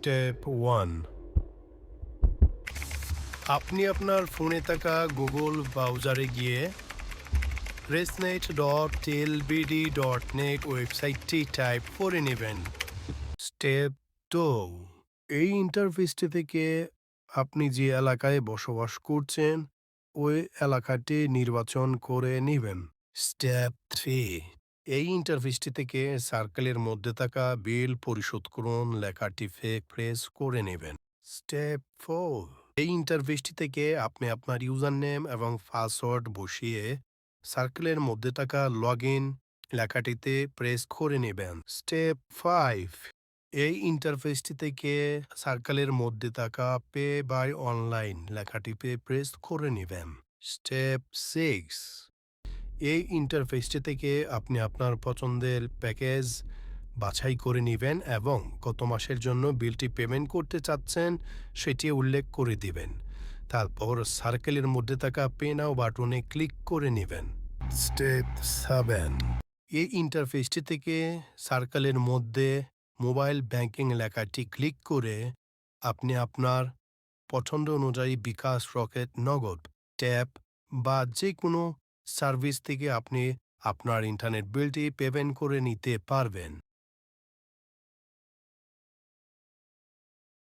Step 1, আপনি আপনার ফোনে থাকা গুগল ব্রাউজারে গিয়ে resnet.tlbd.net ওয়েবসাইটটি টাইপ করে নেবেন। স্টেপ 2, এই ইন্টারফেসটি থেকে আপনি যে এলাকায় বসবাস করছেন ওই এলাকাটি নির্বাচন করে নেবেন। স্টেপ 3, এই ইন্টারফেসটি থেকে সার্কেলের মধ্যে থাকা বিল পরিশোধ করুন লেখাটি প্রেস করে নেবেন। স্টেপ 4, এই ইন্টারফেসটি থেকে আপনি আপনার ইউজার নেম এবং পাসওয়ার্ড বসিয়ে সার্কেলের মধ্যে থাকা লগ ইন লেখাটিতে প্রেস করে নেবেন। স্টেপ 5, এই ইন্টারফেসটি থেকে সার্কেলের মধ্যে থাকা পে বাই অনলাইন লেখাটিতে প্রেস করে নেবেন। স্টেপ 6, এই ইন্টারফেসটি থেকে আপনি আপনার পছন্দের প্যাকেজ বাছাই করে নেবেন এবং গত মাসের জন্য বিলটি পেমেন্ট করতে চাচ্ছেন সেটি উল্লেখ করে দিবেন। তারপর সার্কেলের মধ্যে থাকা পে নাও বাটনে ক্লিক করে নেবেন। স্টেপ 7, এই ইন্টারফেসটি থেকে সার্কেলের মধ্যে মোবাইল ব্যাংকিং লেখাটি ক্লিক করে আপনি আপনার পছন্দ অনুযায়ী বিকাশ, রকেট, নগদ, ট্যাপ বা যে কোনো সার্ভিস থেকে আপনি আপনার ইন্টারনেট বিলটি পেমেন্ট করে নিতে পারবেন।